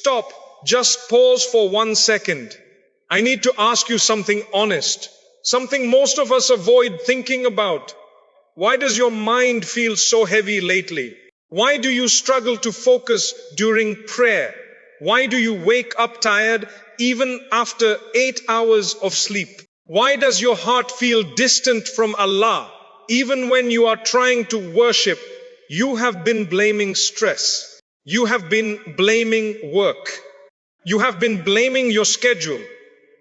Stop, just pause for 1 second. I need to ask you something honest, something most of us avoid thinking about. Why does your mind feel so heavy lately? Why do you struggle to focus during prayer? Why do you wake up tired even after 8 hours of sleep? Why does your heart feel distant from Allah even when you are trying to worship? You have been blaming stress. You have been blaming work. You have been blaming your schedule.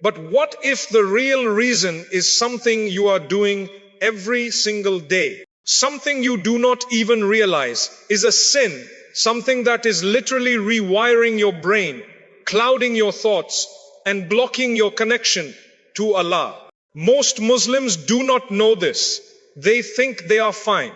But what if the real reason is something you are doing every single day? Something you do not even realize is a sin, something that is literally rewiring your brain, clouding your thoughts, and blocking your connection to Allah. Most Muslims do not know this. They think they are fine.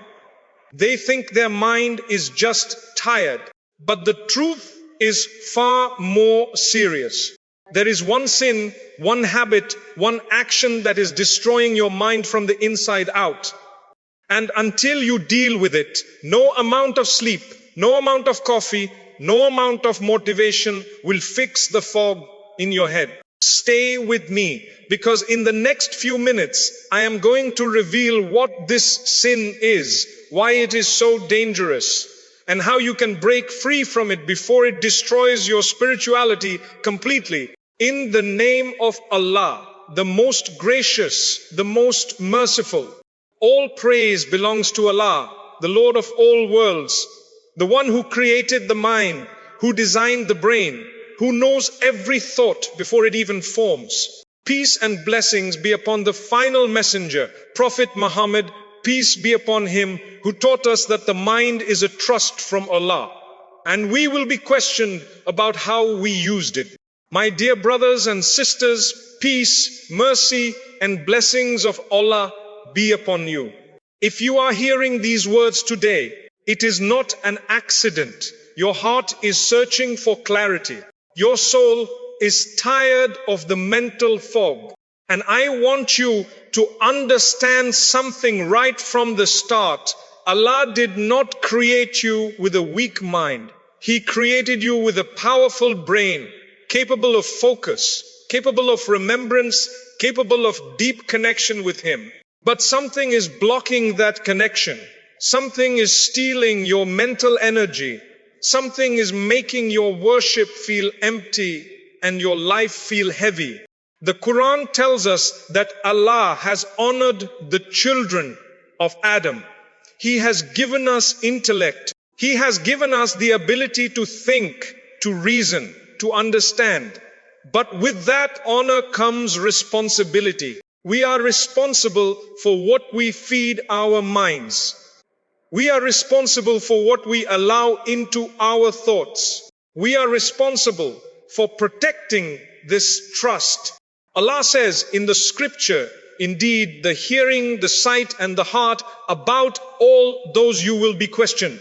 They think their mind is just tired. But the truth is far more serious. There is one sin, one habit, one action that is destroying your mind from the inside out. And until you deal with it, no amount of sleep, no amount of coffee, no amount of motivation will fix the fog in your head. Stay with me, because in the next few minutes, I am going to reveal what this sin is, why it is so dangerous, and how you can break free from it before it destroys your spirituality completely. In the name of Allah, the most gracious, the most merciful. All praise belongs to Allah, the Lord of all worlds, the one who created the mind, who designed the brain, who knows every thought before it even forms. Peace and blessings be upon the final messenger, Prophet Muhammad, peace be upon him, who taught us that the mind is a trust from Allah, and we will be questioned about how we used it. My dear brothers and sisters, peace, mercy, and blessings of Allah be upon you. If you are hearing these words today, it is not an accident. Your heart is searching for clarity. Your soul is tired of the mental fog. And I want you to understand something right from the start. Allah did not create you with a weak mind. He created you with a powerful brain, capable of focus, capable of remembrance, capable of deep connection with Him. But something is blocking that connection. Something is stealing your mental energy. Something is making your worship feel empty and your life feel heavy. The Quran tells us that Allah has honored the children of Adam. He has given us intellect. He has given us the ability to think, to reason, to understand. But with that honor comes responsibility. We are responsible for what we feed our minds. We are responsible for what we allow into our thoughts. We are responsible for protecting this trust. Allah says in the scripture, indeed, the hearing, the sight, and the heart, about all those you will be questioned.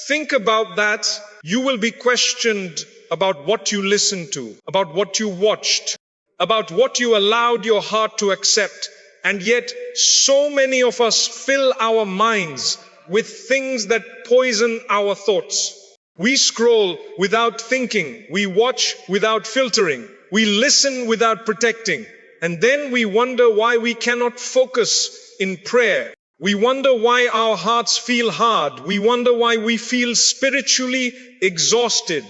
Think about that. You will be questioned about what you listened to, about what you watched, about what you allowed your heart to accept. And yet, so many of us fill our minds with things that poison our thoughts. We scroll without thinking. We watch without filtering. We listen without protecting. And then we wonder why we cannot focus in prayer. We wonder why our hearts feel hard. We wonder why we feel spiritually exhausted.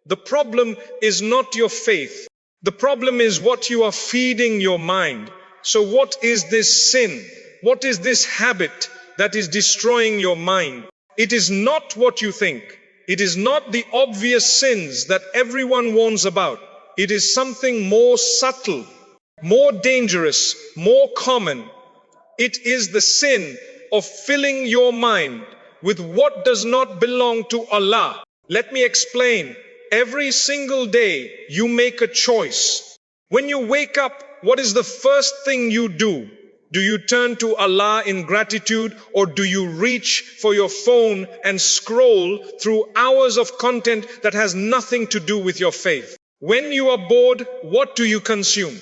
The problem is not your faith. The problem is what you are feeding your mind. So what is this sin? What is this habit that is destroying your mind? It is not what you think. It is not the obvious sins that everyone warns about. It is something more subtle, more dangerous, more common. It is the sin of filling your mind with what does not belong to Allah. Let me explain. Every single day you make a choice. When you wake up, what is the first thing you do? Do you turn to Allah in gratitude, or do you reach for your phone and scroll through hours of content that has nothing to do with your faith? When you are bored, what do you consume?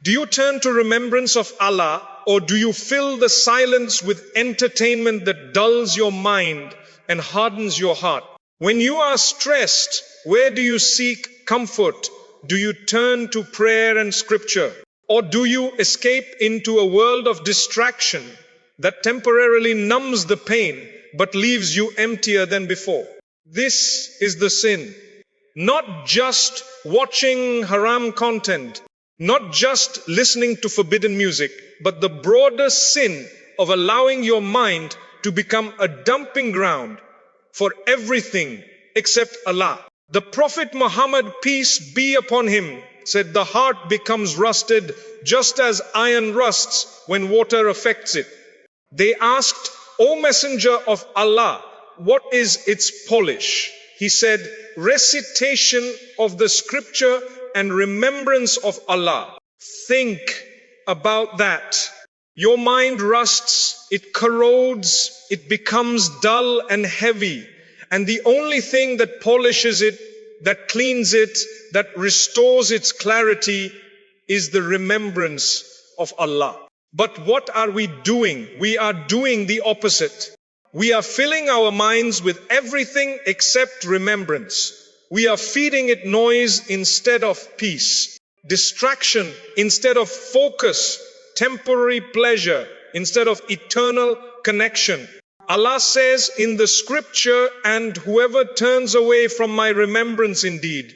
Do you turn to remembrance of Allah, or do you fill the silence with entertainment that dulls your mind and hardens your heart? When you are stressed, where do you seek comfort? Do you turn to prayer and scripture? Or do you escape into a world of distraction that temporarily numbs the pain but leaves you emptier than before? This is the sin. Not just watching haram content, not just listening to forbidden music, but the broader sin of allowing your mind to become a dumping ground for everything except Allah. The Prophet Muhammad, peace be upon him, said the heart becomes rusted just as iron rusts when water affects it. They asked, O Messenger of Allah, what is its polish? He said, recitation of the scripture and remembrance of Allah. Think about that. Your mind rusts, it corrodes, it becomes dull and heavy. And the only thing that polishes it, that cleans it, that restores its clarity is the remembrance of Allah. But what are we doing? We are doing the opposite. We are filling our minds with everything except remembrance. We are feeding it noise instead of peace, distraction instead of focus, temporary pleasure instead of eternal connection. Allah says in the scripture, and whoever turns away from my remembrance indeed,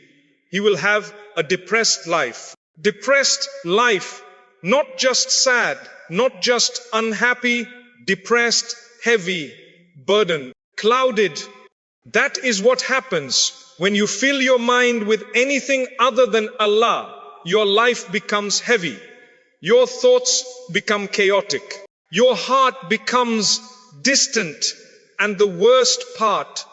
he will have a depressed life. Depressed life, not just sad, not just unhappy, depressed, heavy, burdened, clouded. That is what happens when you fill your mind with anything other than Allah. Your life becomes heavy. Your thoughts become chaotic. Your heart becomes distant. And the worst part,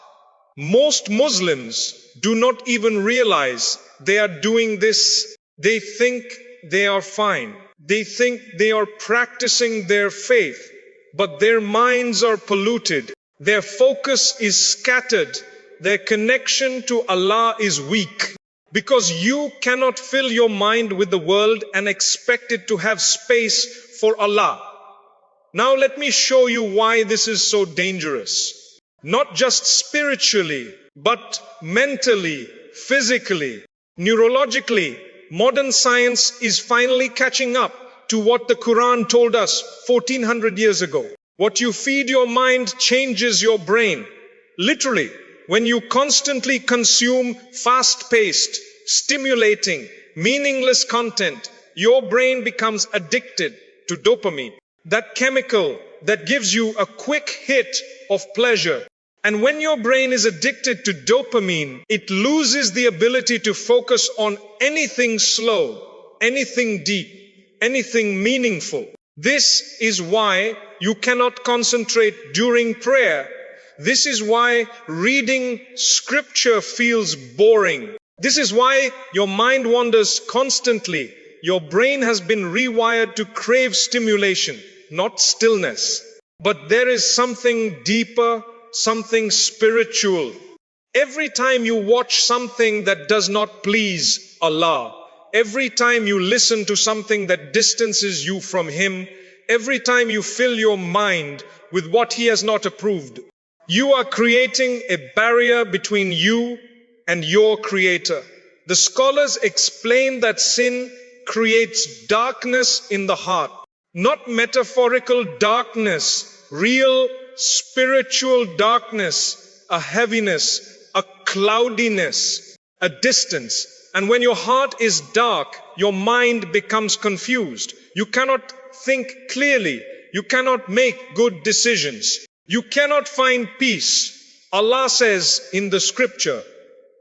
most Muslims do not even realize they are doing this. They think they are fine. They think they are practicing their faith, but their minds are polluted. Their focus is scattered. Their connection to Allah is weak. Because you cannot fill your mind with the world and expect it to have space for Allah. Now let me show you why this is so dangerous. Not just spiritually, but mentally, physically, neurologically. Modern science is finally catching up to what the Quran told us 1400 years ago. What you feed your mind changes your brain. Literally, when you constantly consume fast-paced, stimulating, meaningless content, your brain becomes addicted to dopamine, that chemical that gives you a quick hit of pleasure. And when your brain is addicted to dopamine, it loses the ability to focus on anything slow, anything deep, anything meaningful. This is why you cannot concentrate during prayer. This is why reading scripture feels boring. This is why your mind wanders constantly. Your brain has been rewired to crave stimulation, not stillness. But there is something deeper, something spiritual. Every time you watch something that does not please Allah, every time you listen to something that distances you from Him, every time you fill your mind with what He has not approved, you are creating a barrier between you and your Creator. The scholars explain that sin creates darkness in the heart. Not metaphorical darkness, real spiritual darkness, a heaviness, a cloudiness, a distance. And when your heart is dark, your mind becomes confused. You cannot think clearly. You cannot make good decisions. You cannot find peace. Allah says in the scripture,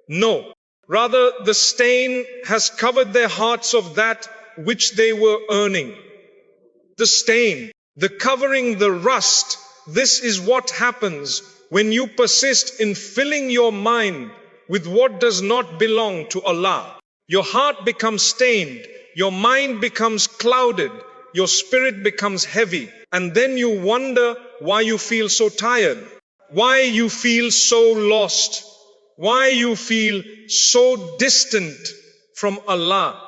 no. Rather, the stain has covered their hearts of that which they were earning. The stain, the covering, the rust. This is what happens when you persist in filling your mind with what does not belong to Allah. Your heart becomes stained, your mind becomes clouded, your spirit becomes heavy, and then you wonder why you feel so tired, why you feel so lost, why you feel so distant from Allah.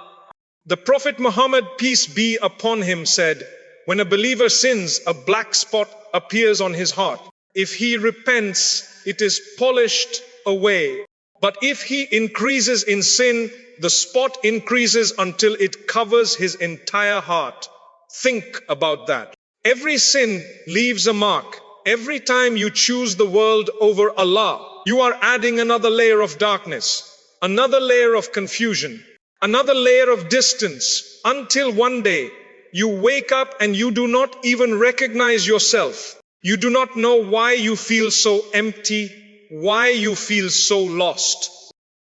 The Prophet Muhammad, peace be upon him, said, when a believer sins, a black spot appears on his heart. If he repents, it is polished away. But if he increases in sin, the spot increases until it covers his entire heart. Think about that. Every sin leaves a mark. Every time you choose the world over Allah, you are adding another layer of darkness, another layer of confusion, another layer of distance, until one day you wake up and you do not even recognize yourself. You do not know why you feel so empty, why you feel so lost,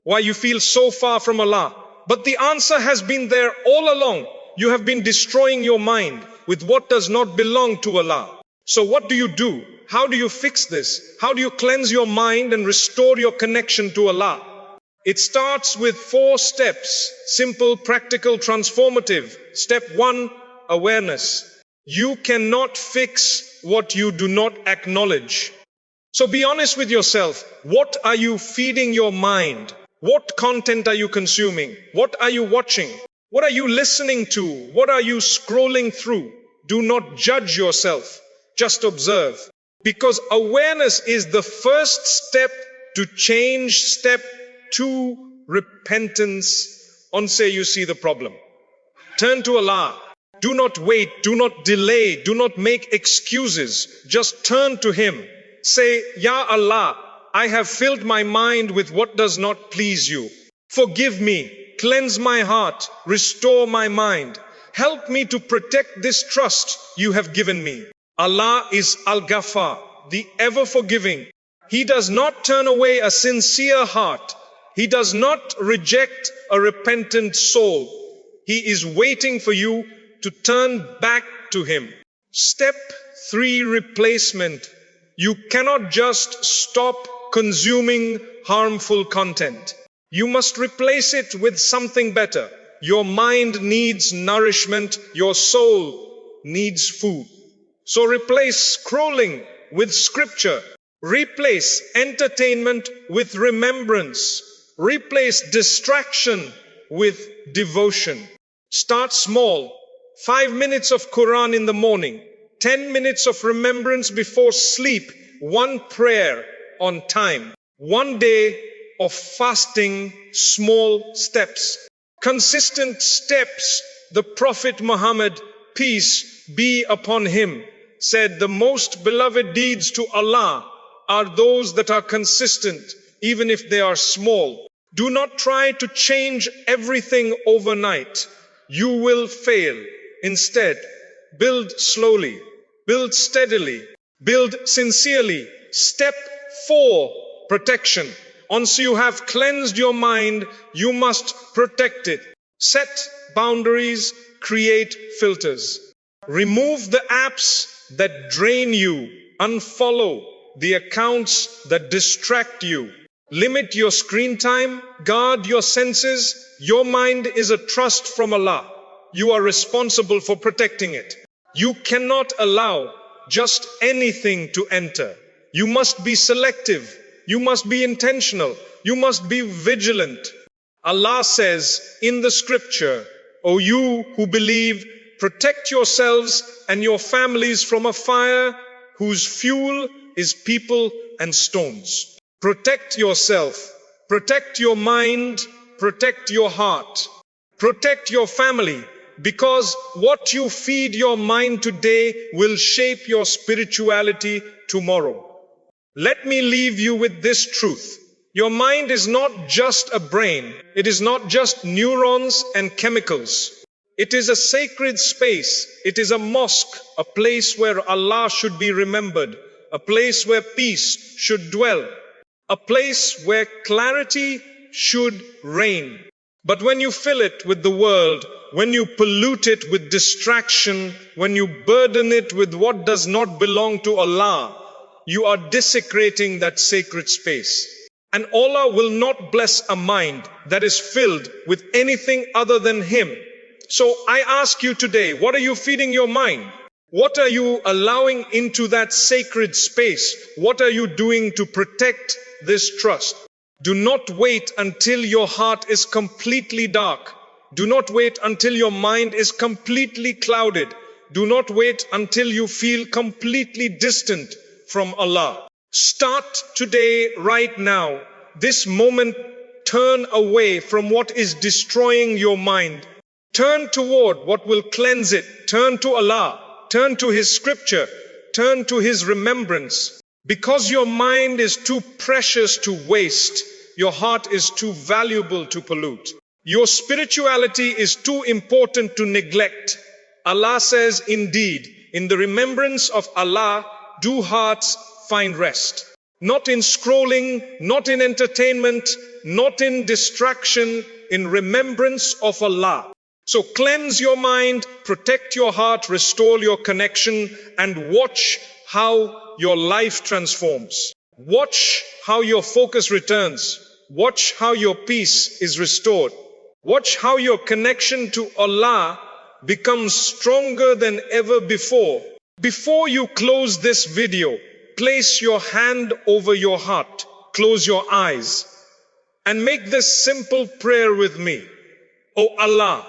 why you feel so far from Allah. But the answer has been there all along. You have been destroying your mind with what does not belong to Allah. So what do you do? How do you fix this? How do you cleanse your mind and restore your connection to Allah? It starts with 4 steps, simple, practical, transformative. Step 1, awareness. You cannot fix what you do not acknowledge. So be honest with yourself. What are you feeding your mind? What content are you consuming? What are you watching? What are you listening to? What are you scrolling through? Do not judge yourself. Just observe. Because awareness is the first step to change. Step 2, repentance. Once you see the problem, turn to Allah. Do not wait. Do not delay. Do not make excuses. Just turn to Him. Say, Ya Allah, I have filled my mind with what does not please you. Forgive me. Cleanse my heart. Restore my mind. Help me to protect this trust you have given me. Allah is Al-Ghaffar, the ever-forgiving. He does not turn away a sincere heart. He does not reject a repentant soul. He is waiting for you to turn back to Him. Step 3, replacement. You cannot just stop consuming harmful content. You must replace it with something better. Your mind needs nourishment. Your soul needs food. So replace scrolling with scripture. Replace entertainment with remembrance. Replace distraction with devotion. Start small. 5 minutes of Quran in the morning. 10 minutes of remembrance before sleep. 1 prayer on time. 1 day of fasting. Small steps. Consistent steps. The Prophet Muhammad, peace be upon him, said the most beloved deeds to Allah are those that are consistent, even if they are small. Do not try to change everything overnight. You will fail. Instead, build slowly, build steadily, build sincerely. Step 4, protection. Once you have cleansed your mind, you must protect it. Set boundaries, create filters. Remove the apps that drain you. Unfollow the accounts that distract you. Limit your screen time. Guard your senses. Your mind is a trust from Allah. You are responsible for protecting it. You cannot allow just anything to enter. You must be selective. You must be intentional. You must be vigilant. Allah says in the scripture, O you who believe, protect yourselves and your families from a fire whose fuel is people and stones. Protect yourself. Protect your mind. Protect your heart. Protect your family. Because what you feed your mind today will shape your spirituality tomorrow. Let me leave you with this truth. Your mind is not just a brain. It is not just neurons and chemicals. It is a sacred space. It is a mosque, a place where Allah should be remembered, a place where peace should dwell, a place where clarity should reign. But when you fill it with the world, when you pollute it with distraction, when you burden it with what does not belong to Allah, you are desecrating that sacred space. And Allah will not bless a mind that is filled with anything other than Him. So I ask you today, what are you feeding your mind? What are you allowing into that sacred space? What are you doing to protect this trust? Do not wait until your heart is completely dark. Do not wait until your mind is completely clouded. Do not wait until you feel completely distant from Allah. Start today, right now. this moment, turn away from what is destroying your mind. Turn toward what will cleanse it. Turn to Allah. Turn to His scripture. Turn to His remembrance. Because your mind is too precious to waste, your heart is too valuable to pollute. Your spirituality is too important to neglect. Allah says, indeed, in the remembrance of Allah, do hearts find rest. Not in scrolling, not in entertainment, not in distraction, in remembrance of Allah. So cleanse your mind, protect your heart, restore your connection, and watch how your life transforms. Watch how your focus returns. Watch how your peace is restored. Watch how your connection to Allah becomes stronger than ever before. Before you close this video, place your hand over your heart, close your eyes, and make this simple prayer with me. Oh Allah,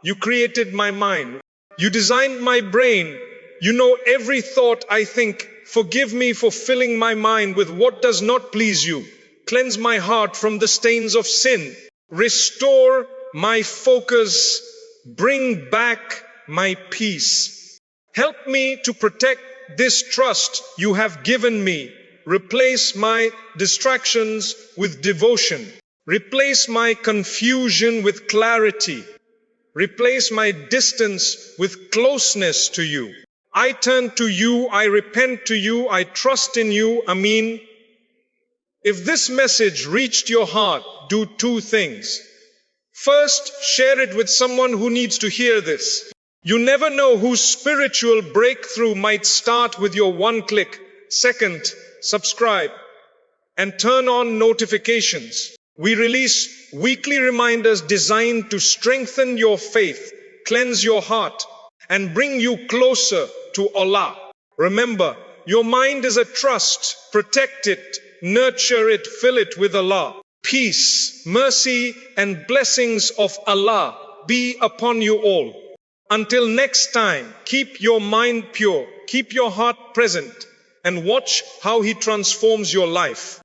you created my mind. You designed my brain. You know every thought I think. Forgive me for filling my mind with what does not please you. Cleanse my heart from the stains of sin. Restore my focus. Bring back my peace. Help me to protect this trust you have given me. Replace my distractions with devotion. Replace my confusion with clarity. Replace my distance with closeness to you. I turn to you, I repent to you, I trust in you. Ameen. If this message reached your heart, do two things. First, share it with someone who needs to hear this. You never know whose spiritual breakthrough might start with your one click. Second, subscribe and turn on notifications. We release weekly reminders designed to strengthen your faith, cleanse your heart, and bring you closer to Allah. Remember, your mind is a trust. Protect it, nurture it, fill it with Allah. Peace, mercy, and blessings of Allah be upon you all. Until next time, keep your mind pure, keep your heart present, and watch how He transforms your life.